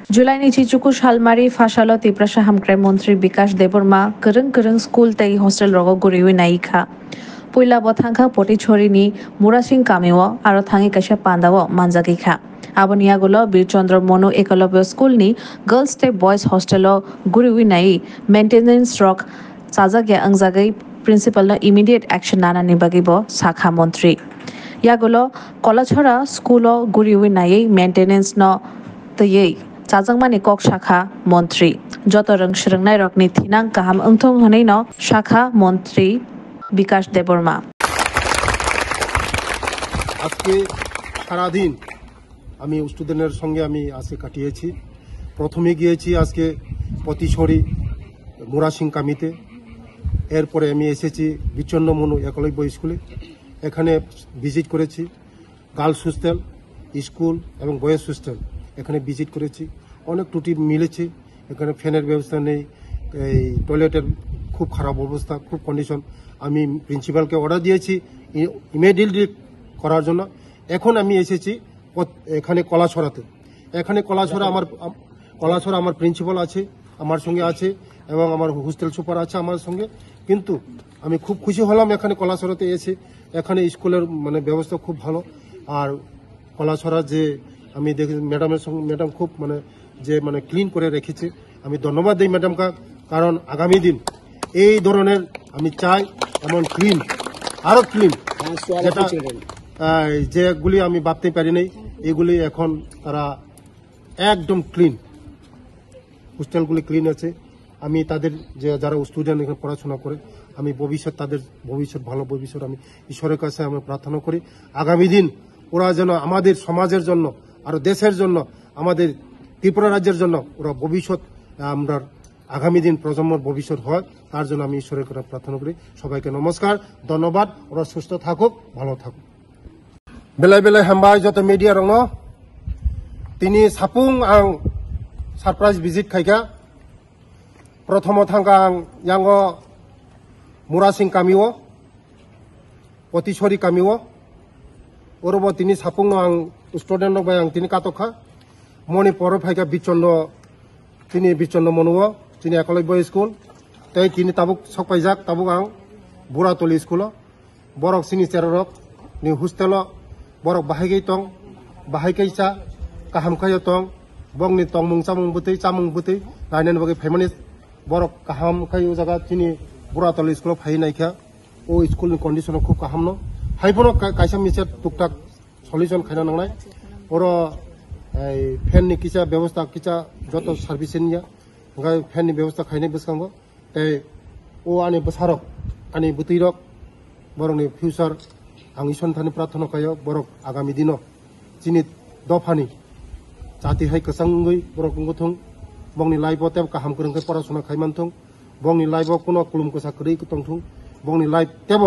जुलाइनि चिचुकु सालमारी फासालो तिप्रासा हामक्राय मन्त्री विकास देबरमा गोरों स्कुल तै हस्टेल रगो गुरिवि नायिखा पुइला बथांखा पटिछोरिनि मुरासिं कामेओ आरो थाङि काइसा पान्दाओ मानजागिखा आबोनि आगोलो बीरचन्द्र मनु एकलव्य स्कुलनि गर्ल्स तै बॉयज हस्टेलो गुरिवि नायि मेन्टेनेन्स रक चाजागिया अंजागै प्रिन्सिपलनो इमिडिएट एक्शन नानानि बागिबो साखा मन्त्री यागोलो कलाछरा स्कुलो गुरिवि नायि मेन्टेनेन्स न तयै चाजंमानि कक शाखा मन्त्री जत रोंनाय रकनि थिनां काहाम ओंथों हनैनो शाखा मन्त्री विकास देबरमा আজকে সারাদিন আমি স্টুডেন্টের সঙ্গে আমি আজকে কাটিয়েছি। প্রথমে গিয়েছি আজকে পতিছড়ি মুরাসিং কামিতে, এরপরে আমি এসেছি বিচন্ন মনু একলব্য স্কুলে। এখানে ভিজিট করেছি গার্লস হোস্টেল স্কুল এবং বয়েজ হোস্টেল, এখানে ভিজিট করেছি। অনেক ত্রুটি মিলেছে, এখানে ফ্যানের ব্যবস্থা নেই, এই টয়লেটের খুব খারাপ অবস্থা, খুব কন্ডিশন। আমি প্রিন্সিপালকে অর্ডার দিয়েছি ইমিডিয়েটলি করার জন্য। এখন আমি এসেছি এখানে কলাছড়াতে। এখানে কলাছড়া আমার প্রিন্সিপাল আছে, আমার সঙ্গে আছে, এবং আমার হোস্টেল সুপার আছে আমার সঙ্গে। কিন্তু আমি খুব খুশি হলাম এখানে কলাছড়াতে এসে। এখানে স্কুলের মানে ব্যবস্থা খুব ভালো। আর কলাছড়া যে আমি দেখি ম্যাডামের সঙ্গে, ম্যাডাম খুব মানে ক্লিন করে রেখেছে। আমি ধন্যবাদ দিই ম্যাডামকে, কারণ আগামী দিন এই ধরনের আমি চাই এমন ক্লিন, আরো ক্লিন, যেগুলি আমি ভাবতে পারি নাই এগুলি এখন তারা একদম ক্লিন, হোস্টেলগুলি ক্লিন আছে। আমি তাদের যারা স্টুডেন্ট এখানে পড়াশোনা করে, আমি তাদের ভবিষ্যৎ ভালো ভবিষ্যৎ আমি ঈশ্বরের কাছে আমি প্রার্থনা করি। আগামী দিন ওরা যেন আমাদের সমাজের জন্য, আর দেশের জন্য, আমাদের ত্রিপুরা রাজ্যের জন্য ওরা ভবিষ্যৎ, আমরা আগামী দিন প্রজন্মের ভবিষ্যৎ হয়, তার জন্য আমি ঈশ্বরের কাছে প্রার্থনা করি। সবাইকে নমস্কার, ধন্যবাদ। ওরা সুস্থ থাকুক, ভালো থাকুক। বেলায় বেলায় হামবাই যত মিডিয়া রঙ তিনি সাপুং আং সারপ্রাইজ ভিজিট খাইকা প্রথম থাঙ্কা আং ইয়াঙ্গ মুরাসিং কামিও পতিছড়ি কামিও ওরব তিনি সাপুং আং স্টুডেন্ট বাই আং তিনি কাতখা মনি পর ফাইকা বিচন্ন মনুও তিনি একলব্য স্কুল তাই তিনি তাবুক সকপাইজাক তাবুক আং বুড়াতলি স্কুল বরক সিনি চেরক नि हस्टेल बरक बाहायगै दं, बाहायगैसा गाहामखायो दं, बंनि तंमुं चामुं बुतै चामुं बुतै गायनायनि बागै फाइमानि बरक गाहामखायो जागा दिनै बुरातल स्कुलाव फायनायखा ओ स्कुलनि कन्डिशना खुब गाहामनो हायबनो कायसा मिसे टुकटाक सलिउशन खायना नांनाय और फैननि किसा व्यवस्था किसा जत सार्भिसनिया ओंखाय फैननि व्यवस्था खायनाय बसखांगो तै ओ आनि बसारक आनि बुतैरक बरकनि फिउचार आं इसोरनि प्रार्थना खायो बरक आगामी दिन जिनि दफानि जाति हाय कसंगै बरक गथं बंनि लाइफ तेब काहाम करंखै पराशना खायमानथं बंनि लाइफ कोनो कुलुम कसा करै तंथं बंनि लाइफ तेब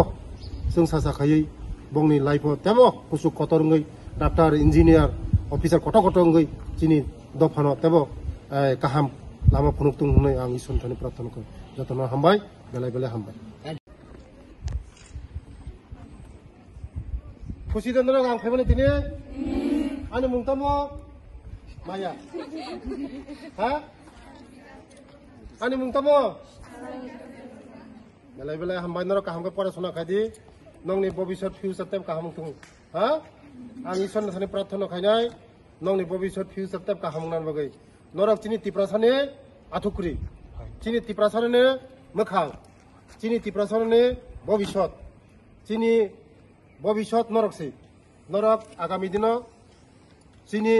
जों सासा खायै बंनि लाइफ तेब कुसु कतरंगै डाक्टर इन्जिनियार अफिसार कटंगै जिनि दफानो तेब काहाम लामा फुनुक्तुं होननाय आं इसोरनि प्रार्थना खायो जतना हामबाय बेलाय बेलाय हामबाय खुशी दंदर आं फाइमानि दिनै आंनि मुंतामो माया हा आंनि मुंतामो बेलाय बेलाय हामबाय नर काहामखौ पराशना खायदि नंनि भबिष्यत फिउचार तेब काहाम थुं हा आं इसोरनि प्रार्थना खायनाय नंनि भबिष्यत फिउचार तेब काहाम नान बागै नरक चिनि तिप्रासानि आथुकुरि चिनि तिप्रासानि मोखां चिनि तिप्रासानि भबिष्यत चिनि भविष्यत नरक आगामी दिन चिनी